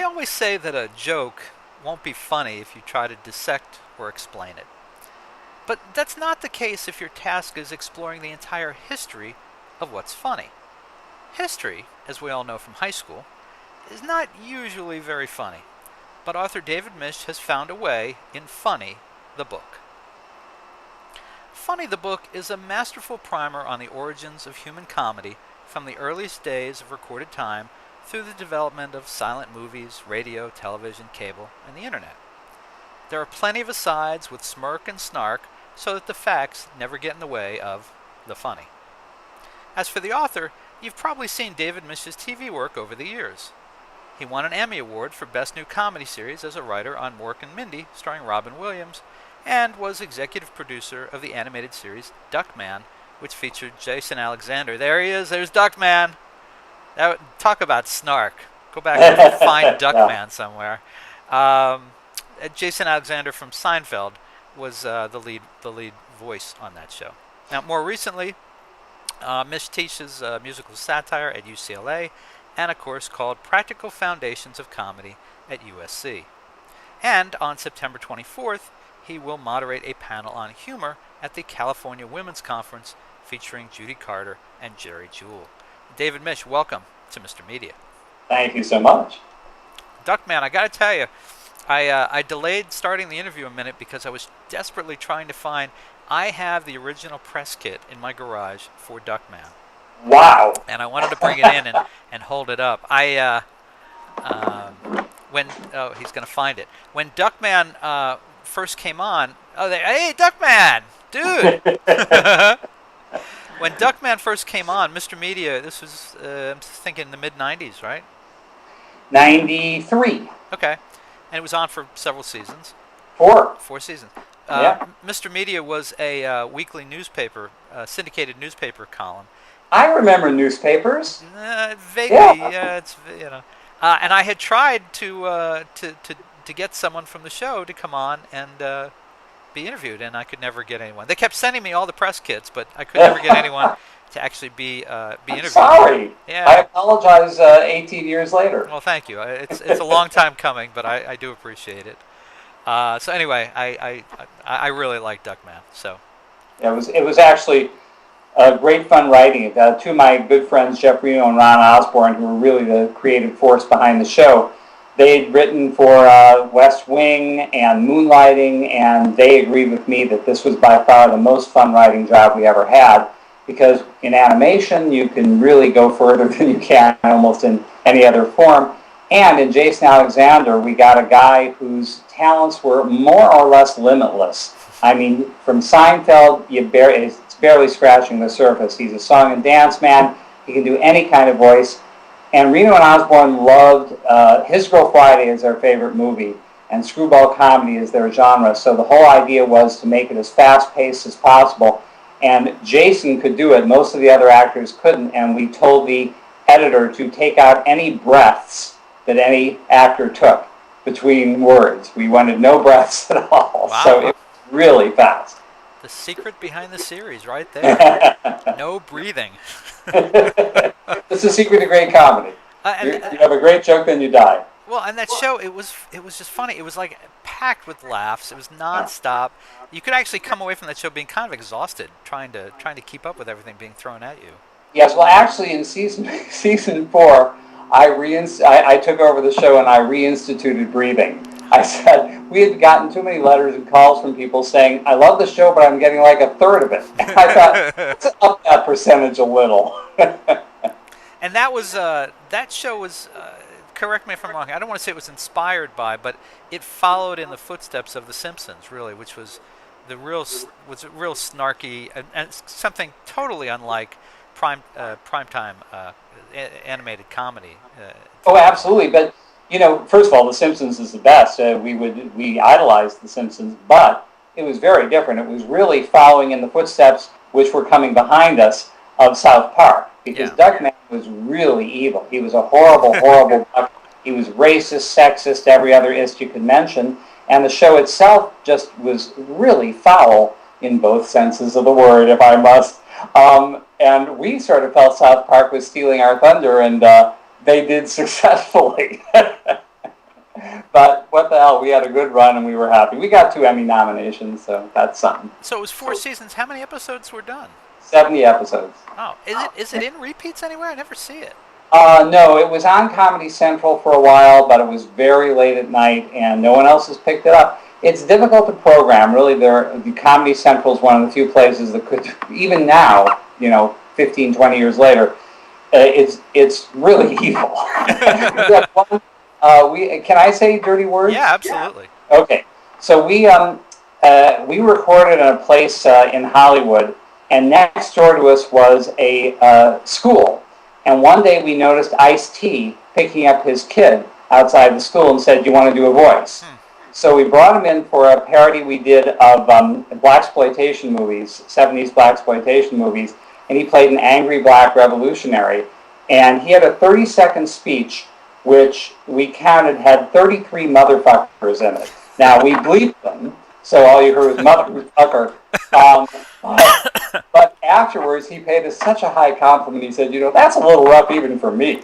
They always say that a joke won't be funny if you try to dissect or explain it. But that's not the case if your task is exploring the entire history of what's funny. History, as we all know from high school, is not usually very funny, but author David Misch has found a way in Funny, the book. Funny the Book is a masterful primer on the origins of human comedy from the earliest days of recorded time through the development of silent movies, radio, television, cable, and the internet. There are plenty of asides with smirk and snark so that the facts never get in the way of the funny. As for the author, you've probably seen David Misch's TV work over the years. He won an Emmy Award for Best New Comedy Series as a writer on Mork and Mindy, starring Robin Williams, and was executive producer of the animated series Duckman, which featured Jason Alexander. There he is, there's Duckman! Talk about snark. Go back and find Duckman somewhere. Jason Alexander from Seinfeld was the lead voice on that show. Now, more recently, Misch teaches musical satire at UCLA and a course called Practical Foundations of Comedy at USC. And on September 24th, he will moderate a panel on humor at the California Women's Conference featuring Judy Carter and Jerry Jewell. David Misch, welcome to Mr. Media. Thank you so much. Duckman, I got to tell you, I delayed starting the interview a minute because I was desperately trying to find. I have the original press kit in my garage for Duckman. Wow. And I wanted to bring it in and hold it up. He's going to find it. When Duckman first came on, hey, Duckman, dude! When Duckman first came on, Mr. Media, this was, I'm thinking the mid-90s, right? 93. Okay. And it was on for several seasons. 4 seasons. Yeah. Mr. Media was a weekly newspaper, syndicated newspaper column. I remember newspapers. Vaguely, yeah. It's and I had tried to get someone from the show to come on and be interviewed, and I could never get anyone. They kept sending me all the press kits, but I could never get anyone to actually be interviewed. Sorry. Yeah. I apologize 18 years later. Well, thank you. It's a long time coming, but I do appreciate it. So anyway, I really like Duckman. So It was actually great fun writing it. Two of my good friends, Jeff Reno and Ron Osborne, who were really the creative force behind the show, they'd written for West Wing and Moonlighting, and they agreed with me that this was by far the most fun writing job we ever had, because in animation you can really go further than you can almost in any other form. And in Jason Alexander, we got a guy whose talents were more or less limitless. I mean, from Seinfeld, it's barely scratching the surface. He's a song and dance man. He can do any kind of voice. And Reno and Osborne loved His Girl Friday is their favorite movie, and screwball comedy is their genre. So the whole idea was to make it as fast-paced as possible. And Jason could do it. Most of the other actors couldn't. And we told the editor to take out any breaths that any actor took between words. We wanted no breaths at all. Wow. So it was really fast. the secret behind the series, right there. No breathing. It's the secret to great comedy. You have a great joke, then you die. Well, and that show, it was just funny. It was like packed with laughs. It was nonstop. You could actually come away from that show being kind of exhausted, trying to keep up with everything being thrown at you. Yes, well, actually, in season 4, I took over the show and I reinstituted breathing. I said we had gotten too many letters and calls from people saying, "I love the show, but I'm getting like a third of it." And I thought, let's up that percentage a little. And that was that show was. Correct me if I'm wrong. I don't want to say it was inspired by, but it followed in the footsteps of The Simpsons, really, which was real snarky and something totally unlike primetime animated comedy. Oh, absolutely. But first of all, The Simpsons is the best. We idolized The Simpsons, but it was very different. It was really following in the footsteps, which were coming behind us, of South Park. Because Duckman was really evil. He was a horrible, horrible duck. He was racist, sexist, every other ist you could mention. And the show itself just was really foul in both senses of the word, if I must. And we sort of felt South Park was stealing our thunder, and they did successfully. what the hell? We had a good run and we were happy. We got 2 Emmy nominations, so that's something. So it was 4 seasons. How many episodes were done? 70 episodes. Oh, is it in repeats anywhere? I never see it. No, it was on Comedy Central for a while, but it was very late at night, and no one else has picked it up. It's difficult to program. Really, the Comedy Central is one of the few places that could, even now, 15, 20 years later, it's really evil. Can I say dirty words? Yeah, absolutely. Yeah. Okay, so we recorded in a place in Hollywood, and next door to us was a school. And one day we noticed Ice-T picking up his kid outside the school and said, "Do you want to do a voice?" So we brought him in for a parody we did of blaxploitation movies, 70s blaxploitation movies, and he played an angry black revolutionary. And he had a 30-second speech, which we counted had 33 motherfuckers in it. Now, we bleeped them, so all you heard was motherfucker. But afterwards, he paid us such a high compliment. He said, "That's a little rough even for me."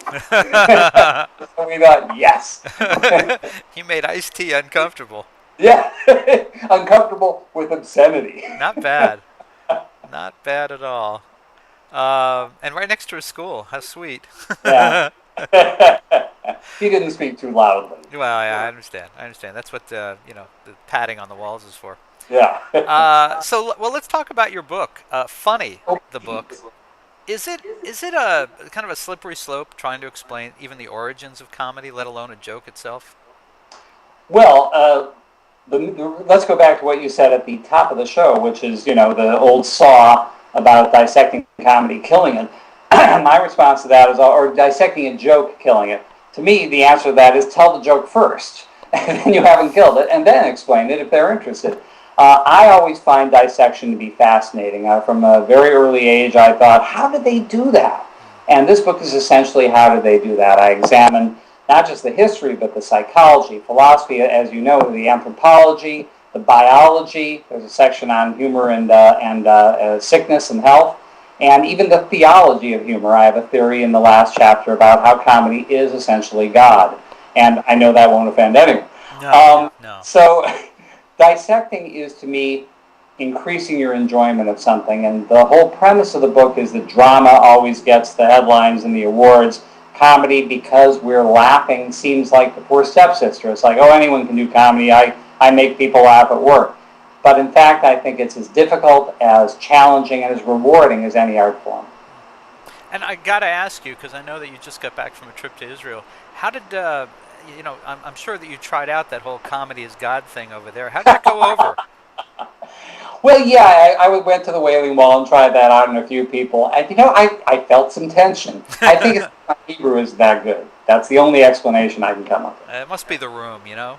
So we thought, yes. He made Ice-T uncomfortable. Yeah, uncomfortable with obscenity. Not bad. Not bad at all. And right next to a school. How sweet. Yeah. He didn't speak too loudly. Well, yeah, I understand. That's what the padding on the walls is for. Yeah. Well, let's talk about your book. Funny, the book. Is it a kind of a slippery slope trying to explain even the origins of comedy, let alone a joke itself? Well, let's go back to what you said at the top of the show, which is the old saw about dissecting comedy, killing it. My response to that is, or dissecting a joke, killing it. To me, the answer to that is tell the joke first, and then you haven't killed it, and then explain it if they're interested. I always find dissection to be fascinating. From a very early age, I thought, how did they do that? And this book is essentially how did they do that. I examine not just the history, but the psychology, philosophy, as you know, the anthropology, the biology. There's a section on humor and sickness and health, and even the theology of humor. I have a theory in the last chapter about how comedy is essentially God, and I know that won't offend anyone. No. So dissecting is, to me, increasing your enjoyment of something, and the whole premise of the book is that drama always gets the headlines and the awards. Comedy, because we're laughing, seems like the poor stepsister. It's like, oh, anyone can do comedy. I make people laugh at work. But in fact, I think it's as difficult, as challenging, and as rewarding as any art form. And I got to ask you, because I know that you just got back from a trip to Israel. How did, I'm sure that you tried out that whole comedy is God thing over there. How did it go over? Well, yeah, I went to the Wailing Wall and tried that out on a few people. And, I felt some tension. I think my Hebrew is that good. That's the only explanation I can come up with. It must be the room, Yeah,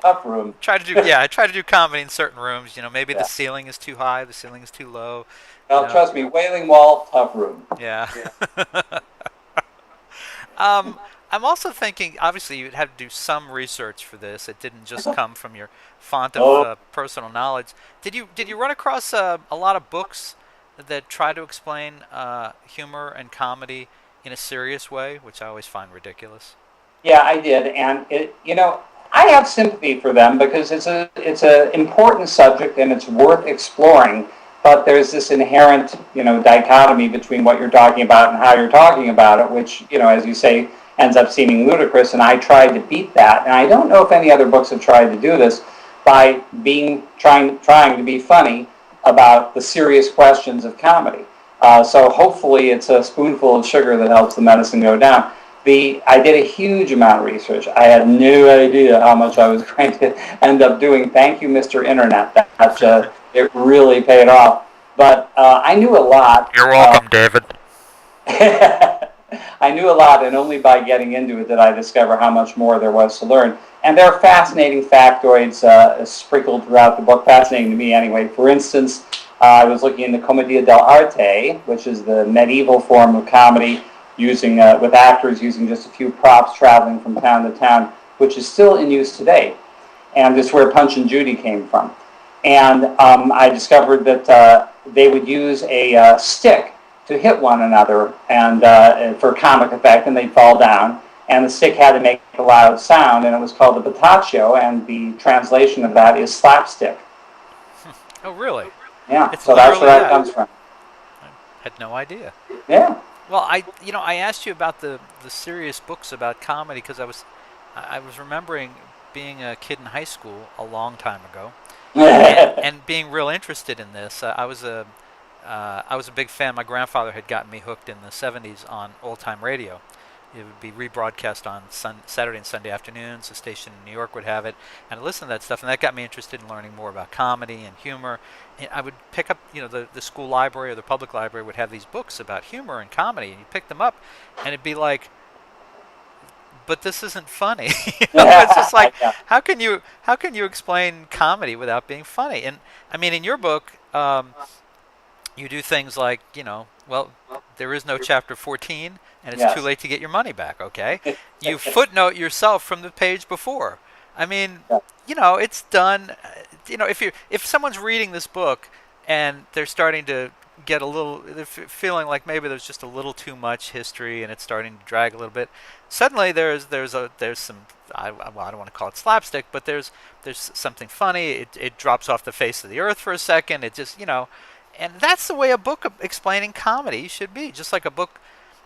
tough room. I try to do comedy in certain rooms. Maybe the ceiling is too high, the ceiling is too low. Well, trust me, Wailing Wall, tough room. Yeah. I'm also thinking, obviously, you'd have to do some research for this. It didn't just come from your font of personal knowledge. Did you run across a lot of books that try to explain humor and comedy in a serious way, which I always find ridiculous? Yeah, I did, and I have sympathy for them because it's an important subject and it's worth exploring. But there's this inherent, dichotomy between what you're talking about and how you're talking about it, which, as you say, ends up seeming ludicrous. And I tried to beat that, and I don't know if any other books have tried to do this by trying to be funny about the serious questions of comedy. So hopefully, it's a spoonful of sugar that helps the medicine go down. I did a huge amount of research. I had no idea how much I was going to end up doing. Thank you, Mr. Internet. It really paid off. But I knew a lot. You're welcome, David. I knew a lot, and only by getting into it did I discover how much more there was to learn. And there are fascinating factoids sprinkled throughout the book, fascinating to me anyway. For instance, I was looking into Commedia dell'arte, which is the medieval form of comedy, using with actors using just a few props traveling from town to town, which is still in use today. And it's where Punch and Judy came from. And I discovered that they would use a stick to hit one another and for comic effect, and they'd fall down. and the stick had to make a loud sound, and it was called the bataccio, and the translation of that is slapstick. Oh, really? Yeah, It's so that's where literally that comes from. I had no idea. Yeah. Well, I asked you about the serious books about comedy because I was remembering being a kid in high school a long time ago, and being real interested in this. I was a big fan. My grandfather had gotten me hooked in the '70s on old-time radio. It would be rebroadcast on Saturday and Sunday afternoons. The station in New York would have it, and I listened to that stuff, and that got me interested in learning more about comedy and humor. And I would pick up, the school library or the public library would have these books about humor and comedy, and you pick them up, and it'd be like, but this isn't funny. It's just like, Yeah. how can you explain comedy without being funny? And I mean, in your book, you do things like, well, there is no chapter 14, and it's too Yes. late to get your money back, okay? You footnote yourself from the page before. I mean, Yeah. it's done. If someone's reading this book and they're starting to get they're feeling like maybe there's just a little too much history and it's starting to drag a little bit. Suddenly there's some, I don't want to call it slapstick, but there's something funny. It drops off the face of the earth for a second. It just and that's the way a book explaining comedy should be. Just like a book,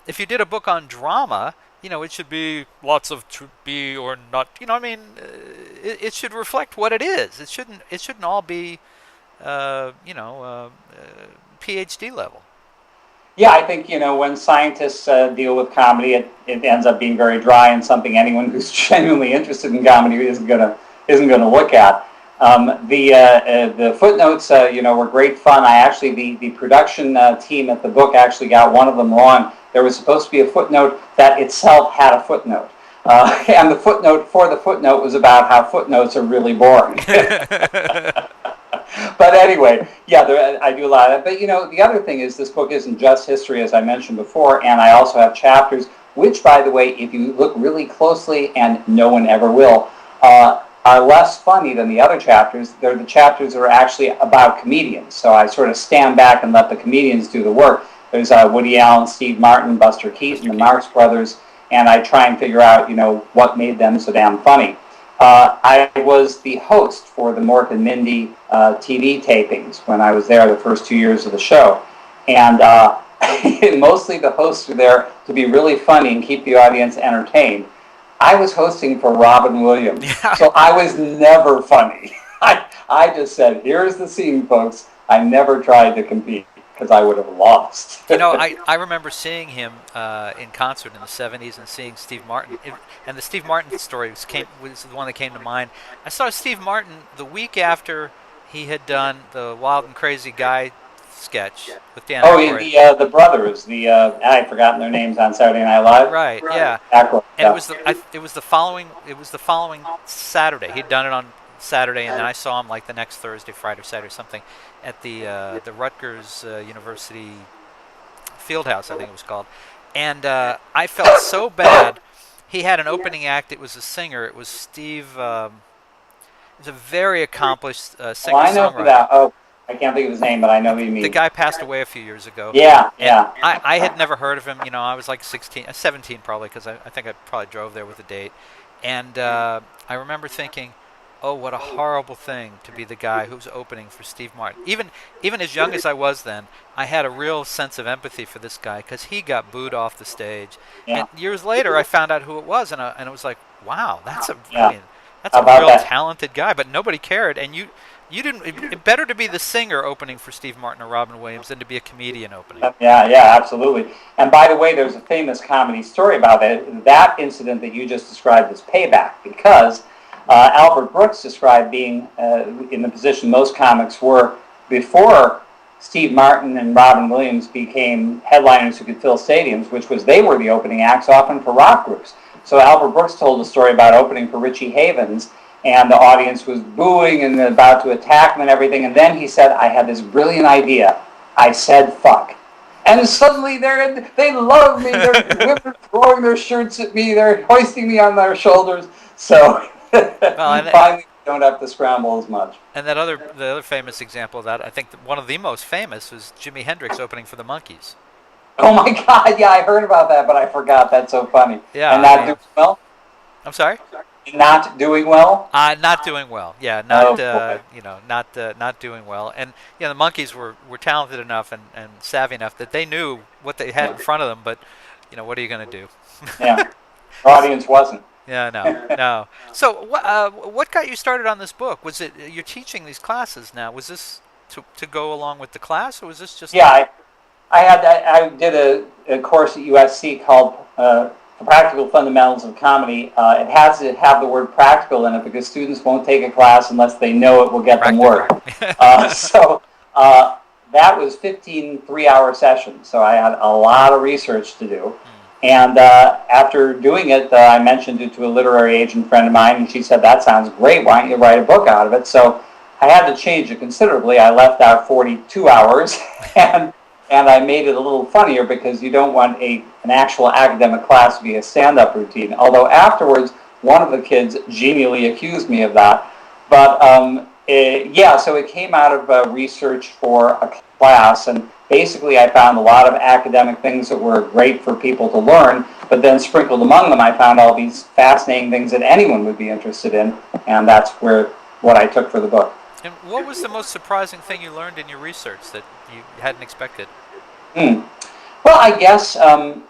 if you did a book on drama, it should be lots of to be or not. It should reflect what it is. It shouldn't all be, PhD level. Yeah, I think, when scientists deal with comedy, it ends up being very dry and something anyone who's genuinely interested in comedy isn't gonna look at. The footnotes, were great fun. The production team at the book actually got one of them wrong. There was supposed to be a footnote that itself had a footnote. And the footnote for the footnote was about how footnotes are really boring. But anyway, yeah, I do a lot of that. But, the other thing is this book isn't just history, as I mentioned before, and I also have chapters, which, by the way, if you look really closely, and no one ever will, are less funny than the other chapters. They're the chapters that are actually about comedians. So I sort of stand back and let the comedians do the work. There's Woody Allen, Steve Martin, Buster Keaton, the Marx Brothers, and I try and figure out, what made them so damn funny. I was the host for the Mork and Mindy TV tapings when I was there the first 2 years of the show. And mostly the hosts were there to be really funny and keep the audience entertained. I was hosting for Robin Williams, so I was never funny. I just said, here's the scene, folks. I never tried to compete because I would have lost. I remember seeing him in concert in the '70s and seeing Steve Martin. And the Steve Martin story was the one that came to mind. I saw Steve Martin the week after he had done the Wild and Crazy Guy sketch with Dan Aykroyd. The brothers, I've forgotten their names on Saturday Night Live. Right, yeah. Aykroyd, And it was the following Saturday. He'd done it on Saturday, and then I saw him like the next Thursday, Friday, or Saturday, or something, at the Rutgers University Fieldhouse, I think it was called. And I felt so bad. He had an opening act. It was a singer. It was Steve. He was a very accomplished singer-songwriter. I know who that. Oh, I can't think of his name, but I know who you mean. The guy passed away a few years ago. Yeah. I had never heard of him. I was like 17 probably, because I think I probably drove there with a date. And I remember thinking, oh, what a horrible thing to be the guy who's opening for Steve Martin. Even as young as I was then, I had a real sense of empathy for this guy because he got booed off the stage. Yeah. And years later, I found out who it was, and it was like, wow, that's a About real that? talented guy. But nobody cared, and you didn't. It better to be the singer opening for Steve Martin or Robin Williams than to be a comedian opening. Yeah, absolutely. And by the way, there's a famous comedy story about that. That incident that you just described is payback, because Albert Brooks described being in the position most comics were before Steve Martin and Robin Williams became headliners who could fill stadiums, which was they were the opening acts often for rock groups. So Albert Brooks told a story about opening for Richie Havens, and the audience was booing and about to attack him and everything. And then he said, I had this brilliant idea. I said, fuck. And suddenly they love me. They're women throwing their shirts at me. They're hoisting me on their shoulders. So finally, you don't have to scramble as much. And the other famous example of that, I think one of the most famous, was Jimi Hendrix opening for the Monkees. Oh my God! Yeah, I heard about that, but I forgot. That's so funny. Yeah, And not doing well. I'm sorry. Not doing well. Not doing well. Yeah, Oh boy. not doing well. And the monkeys were talented enough and savvy enough that they knew what they had in front of them. But what are you going to do? Yeah. Our audience wasn't. Yeah, no, no. So, what got you started on this book? Was it you're teaching these classes now? Was this to go along with the class, or was this just? Yeah, I did a course at USC called The Practical Fundamentals of Comedy. It has to have the word practical in it because students won't take a class unless they know it will get them work. So that was 15 3-hour sessions. So I had a lot of research to do. And after doing it, I mentioned it to a literary agent friend of mine, and she said, "That sounds great. Why don't you write a book out of it?" So I had to change it considerably. I left out 42 hours, and I made it a little funnier because you don't want an actual academic class to be a stand-up routine. Although afterwards, one of the kids genially accused me of that. But so it came out of research for a class, and basically I found a lot of academic things that were great for people to learn, but then sprinkled among them I found all these fascinating things that anyone would be interested in, and that's what I took for the book. And what was the most surprising thing you learned in your research that you hadn't expected? Well, I guess, I'm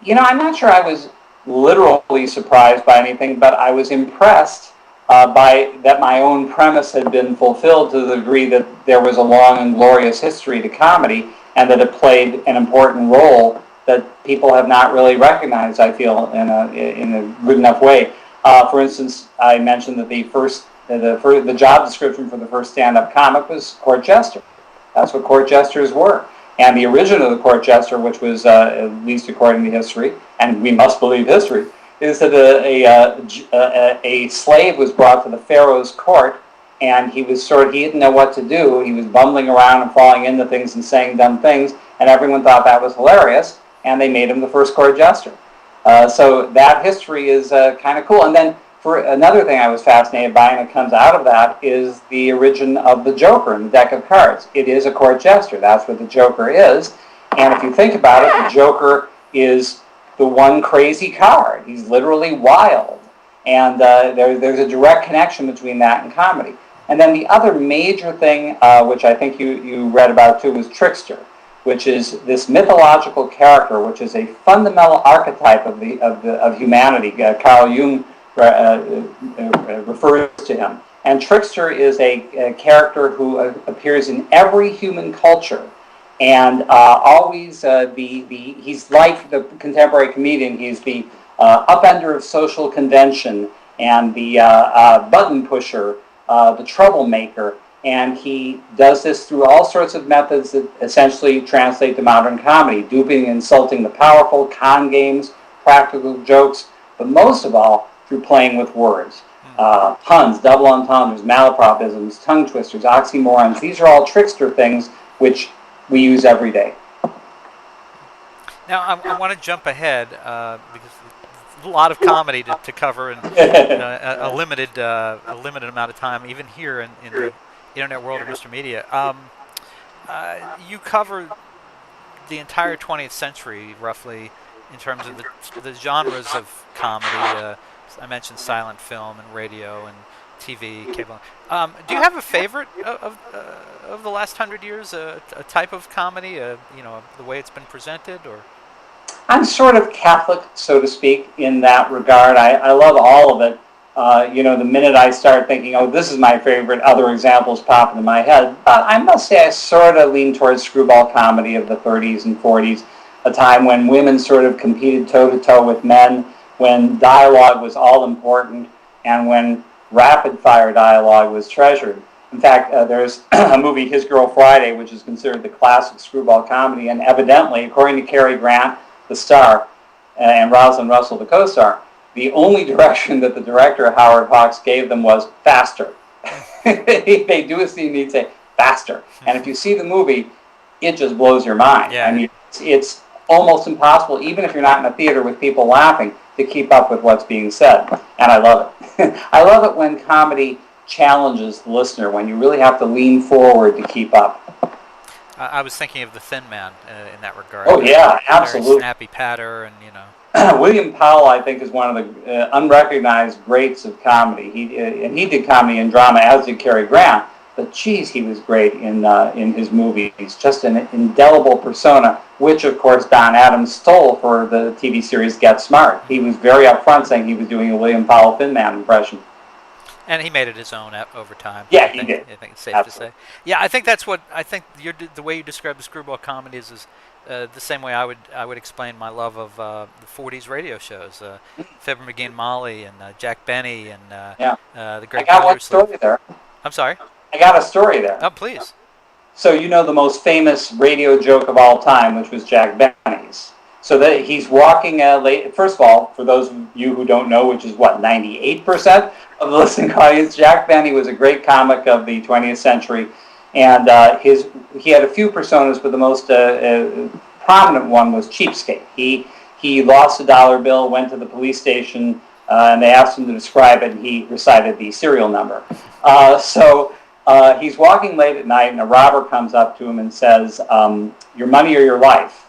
not sure I was literally surprised by anything, but I was impressed by that my own premise had been fulfilled to the degree that there was a long and glorious history to comedy, and that it played an important role that people have not really recognized, I feel, in a good enough way. For instance, I mentioned that the job description for the first stand-up comic was court jester. That's what court jesters were. And the origin of the court jester, which was, at least according to history, and we must believe history, is that a slave was brought to the pharaoh's court, and he didn't know what to do. He was bumbling around and falling into things and saying dumb things, and everyone thought that was hilarious, and they made him the first court jester. So that history is kind of cool. And then for another thing I was fascinated by, and it comes out of that, is the origin of the Joker in the deck of cards. It is a court jester. That's what the Joker is. And if you think about it, the Joker is the one crazy card. He's literally wild. And there's a direct connection between that and comedy. And then the other major thing, which I think you read about too, was Trickster, which is this mythological character, which is a fundamental archetype of humanity. Carl Jung refers to him. And Trickster is a character who appears in every human culture, and always he's like the contemporary comedian. He's the upender of social convention, and the button pusher, the troublemaker, and he does this through all sorts of methods that essentially translate to modern comedy: duping and insulting the powerful, con games, practical jokes, but most of all, through playing with words. Puns, double entendres, malapropisms, tongue twisters, oxymorons. These are all Trickster things which we use every day. Now, I want to jump ahead because a lot of comedy to cover in a limited amount of time, even here in the internet world of Mr. Media. You cover the entire 20th century, roughly, in terms of the genres of comedy. I mentioned silent film and radio and TV, cable. Do you have a favorite of the last 100 years? A type of comedy? The way it's been presented, or? I'm sort of Catholic, so to speak, in that regard. I love all of it. The minute I start thinking, oh, this is my favorite, other examples pop into my head. But I must say I sort of lean towards screwball comedy of the 30s and 40s, a time when women sort of competed toe-to-toe with men, when dialogue was all important, and when rapid-fire dialogue was treasured. In fact, there's a movie, His Girl Friday, which is considered the classic screwball comedy, and evidently, according to Cary Grant, the star, and Rosalind Russell, the co-star, the only direction that the director, Howard Hawks, gave them was faster. They do a scene and he'd say, faster. And if you see the movie, it just blows your mind. Yeah. I mean, it's almost impossible, even if you're not in a theater with people laughing, to keep up with what's being said. And I love it. I love it when comedy challenges the listener, when you really have to lean forward to keep up. I was thinking of the Thin Man in that regard. Oh yeah, Very absolutely. snappy patter, and William Powell, I think, is one of the unrecognized greats of comedy. He did comedy and drama, as did Cary Grant. But geez, he was great in his movies. Just an indelible persona, which of course Don Adams stole for the TV series Get Smart. He was very upfront saying he was doing a William Powell Thin Man impression. and he made it his own over time. Yeah, he did. I think it's safe Absolutely. to say. Yeah, I think that's what I think. The way you describe the screwball comedies is the same way I would explain my love of the '40s radio shows, Fibber McGee and Molly, and Jack Benny, and Yeah. the I Great got one Gildersleeve. story there. I'm sorry. I got a story there. Oh, please. So you know the most famous radio joke of all time, which was Jack Benny's. So that he's walking late. First of all, for those of you who don't know, which is what 98% of the listening audience, Jack Benny was a great comic of the 20th century, and he had a few personas, but the most prominent one was Cheapskate. He lost a dollar bill, went to the police station, and they asked him to describe it, and he recited the serial number. He's walking late at night, and a robber comes up to him and says, "Your money or your life?"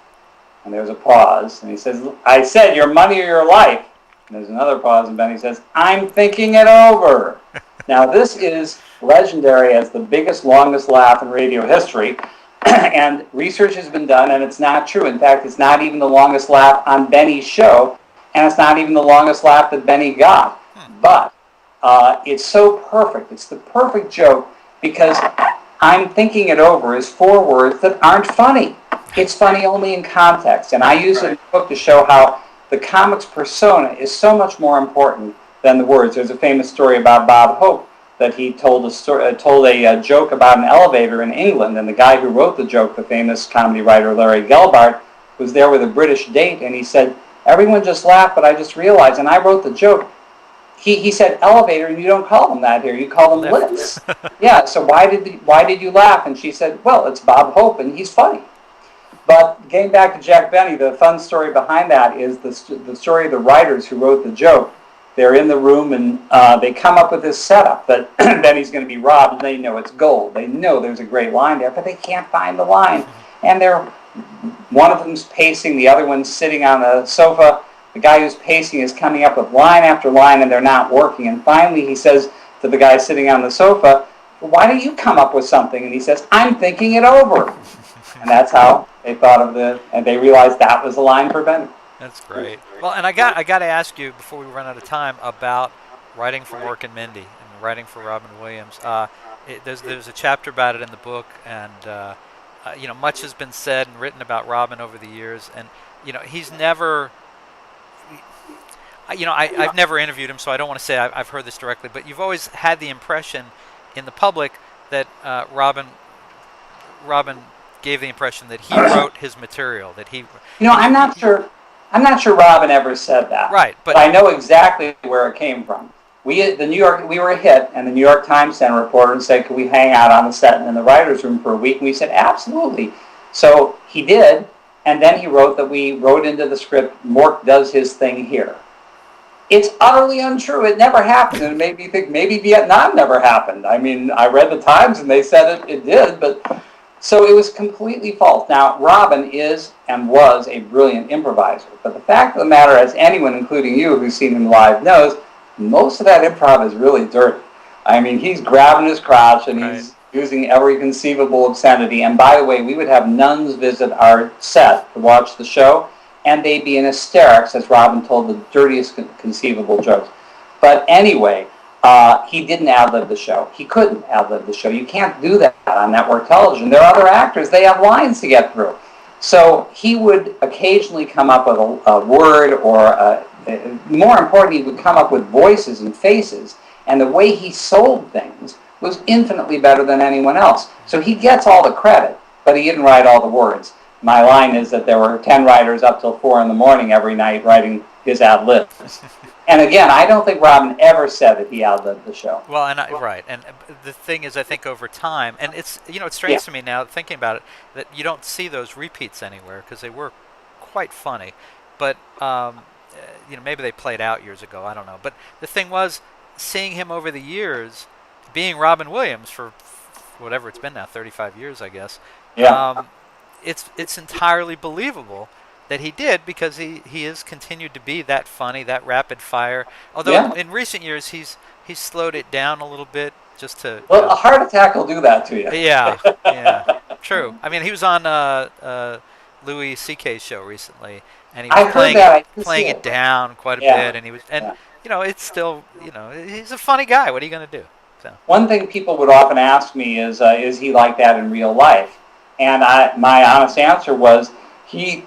And there's a pause, and he says, "I said your money or your life." And there's another pause, and Benny says, "I'm thinking it over." Now, this is legendary as the biggest, longest laugh in radio history, and research has been done, and it's not true. In fact, it's not even the longest laugh on Benny's show, and it's not even the longest laugh that Benny got. But it's so perfect. It's the perfect joke because "I'm thinking it over" is 4 words that aren't funny. It's funny only in context. And I use it in the book to show how the comic's persona is so much more important than the words. There's a famous story about Bob Hope that he told a joke about an elevator in England, and the guy who wrote the joke, the famous comedy writer Larry Gelbart, was there with a British date, and he said, "Everyone just laughed, but I just realized," and I wrote the joke. He said elevator, and you don't call them that here. You call them lifts. Yeah. So why did you laugh? And she said, "Well, it's Bob Hope, and he's funny." But getting back to Jack Benny, the fun story behind that is the story of the writers who wrote the joke. They're in the room, and they come up with this setup that Benny's going to be robbed, and they know it's gold. They know there's a great line there, but they can't find the line. And one of them's pacing, the other one's sitting on the sofa. The guy who's pacing is coming up with line after line, and they're not working. And finally he says to the guy sitting on the sofa, "Well, why don't you come up with something?" And he says, "I'm thinking it over." And that's how they thought of and they realized that was the line for Benny. That's great. Well, and I got to ask you before we run out of time about writing for Mork and Mindy and writing for Robin Williams. There's a chapter about it in the book, and much has been said and written about Robin over the years, and he's never. I've never interviewed him, so I don't want to say I've heard this directly, but you've always had the impression in the public that Robin gave the impression that he wrote his material, that he. I'm not sure Robin ever said that. Right, but I know exactly where it came from. We were a hit, and the New York Times sent a reporter and said, "Could we hang out on the set and in the writers' room for a week?" And we said, "Absolutely." So he did, and then he wrote that we wrote into the script, "Mork does his thing here." It's utterly untrue. It never happened, and it made me think maybe Vietnam never happened. I mean, I read the Times, and they said it did, but so it was completely false. Now, Robin is and was a brilliant improviser, but the fact of the matter, as anyone, including you, who's seen him live knows, most of that improv is really dirty. I mean, he's grabbing his crotch, and he's using every conceivable obscenity. And by the way, we would have nuns visit our set to watch the show, and they'd be in hysterics as Robin told the dirtiest conceivable jokes. But anyway, he didn't ad-lib the show. He couldn't ad-lib the show. You can't do that on network television. There are other actors. They have lines to get through. So he would occasionally come up with a word, or more importantly, he would come up with voices and faces. And the way he sold things was infinitely better than anyone else. So he gets all the credit, but he didn't write all the words. My line is that there were 10 writers up till 4 a.m. every night writing his ad-libs. And again, I don't think Robin ever said that he ad-libbed the show. Well, and the thing is, I think over time, and it's strange to me now thinking about it, that you don't see those repeats anywhere because they were quite funny. But maybe they played out years ago. I don't know. But the thing was, seeing him over the years, being Robin Williams for whatever it's been now, 35 years, I guess. Yeah. It's entirely believable that he did, because he has continued to be that funny, that rapid fire. Although Yeah. in recent years he's slowed it down a little bit, just to Well, a heart attack will do that to you. yeah, yeah, true. I mean, he was on Louis C.K.'s show recently, and he was I heard that. I didn't see playing it it. down quite a Yeah. bit, and he was, and Yeah. it's still, he's a funny guy. What are you going to do? So One thing people would often ask me is he like that in real life? And my honest answer was, he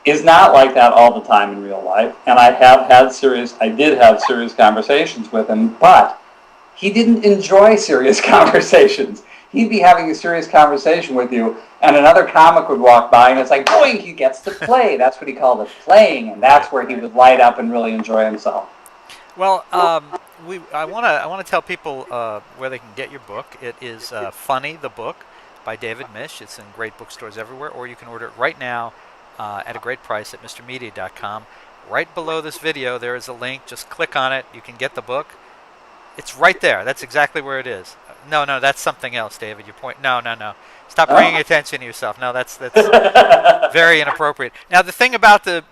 is not like that all the time in real life. And I did have serious conversations with him, but he didn't enjoy serious conversations. He'd be having a serious conversation with you, and another comic would walk by, and it's like, boing, he gets to play. That's what he called it, playing, and that's where he would light up and really enjoy himself. well, I want to tell people where they can get your book. It is Funny the Book by David Misch. It's in great bookstores everywhere, or you can order it right now at a great price at MrMedia.com. Right below this video, there is a link. Just click on it. You can get the book. It's right there. That's exactly where it is. No, that's something else, David. Your point. No. Stop bringing attention to yourself. No, that's very inappropriate. Now, the thing about the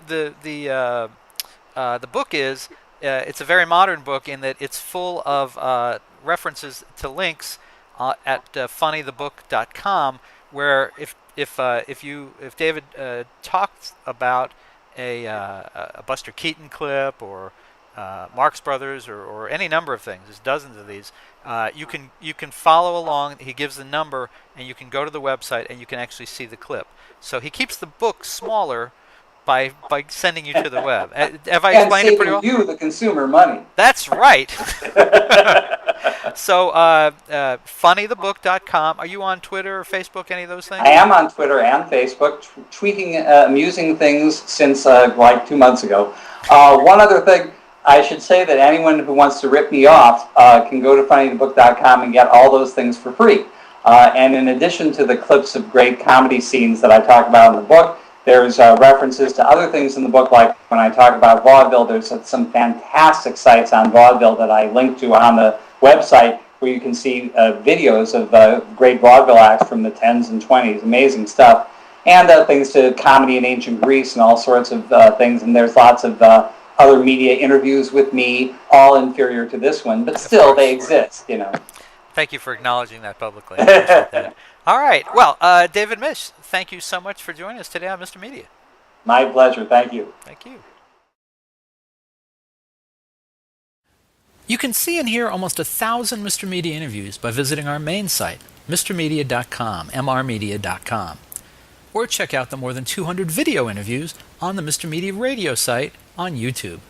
book is, it's a very modern book in that it's full of references to links at funnythebook.com, where if David talks about a Buster Keaton clip, or Marx Brothers, or any number of things, there's dozens of these, you can follow along. He gives the number, and you can go to the website and you can actually see the clip. So he keeps the book smaller by sending you to the web. Have I explained it pretty well? And saving you, the consumer, money. That's right. So, funnythebook.com. Are you on Twitter or Facebook, any of those things? I am on Twitter and Facebook, tweeting amusing things since like 2 months ago. One other thing, I should say that anyone who wants to rip me off can go to funnythebook.com and get all those things for free. And in addition to the clips of great comedy scenes that I talk about in the book, there's references to other things in the book, like when I talk about vaudeville, there's some fantastic sites on vaudeville that I link to on the website, where you can see videos of great vaudeville acts from the 10s and 20s, amazing stuff, and things to comedy in ancient Greece and all sorts of things. And there's lots of other media interviews with me, all inferior to this one, but still they exist, Thank you for acknowledging that publicly. I appreciate that. All right. Well, David Misch, thank you so much for joining us today on Mr. Media. My pleasure. Thank you. Thank you. You can see and hear almost 1,000 Mr. Media interviews by visiting our main site, mrmedia.com, mrmedia.com. Or check out the more than 200 video interviews on the Mr. Media radio site on YouTube.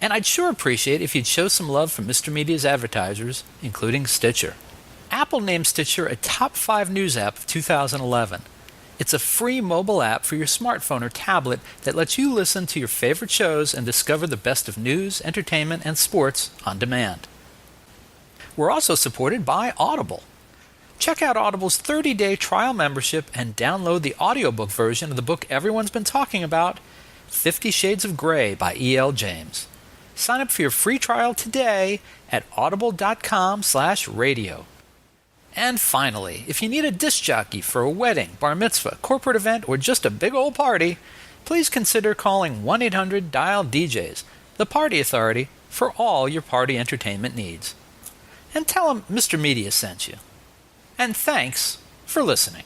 And I'd sure appreciate if you'd show some love for Mr. Media's advertisers, including Stitcher. Apple named Stitcher a top 5 news app of 2011. It's a free mobile app for your smartphone or tablet that lets you listen to your favorite shows and discover the best of news, entertainment, and sports on demand. We're also supported by Audible. Check out Audible's 30-day trial membership and download the audiobook version of the book everyone's been talking about, 50 Shades of Grey by E.L. James. Sign up for your free trial today at audible.com/radio. And finally, if you need a disc jockey for a wedding, bar mitzvah, corporate event, or just a big old party, please consider calling 1-800-DIAL-DJs, the party authority for all your party entertainment needs. And tell them Mr. Media sent you. And thanks for listening.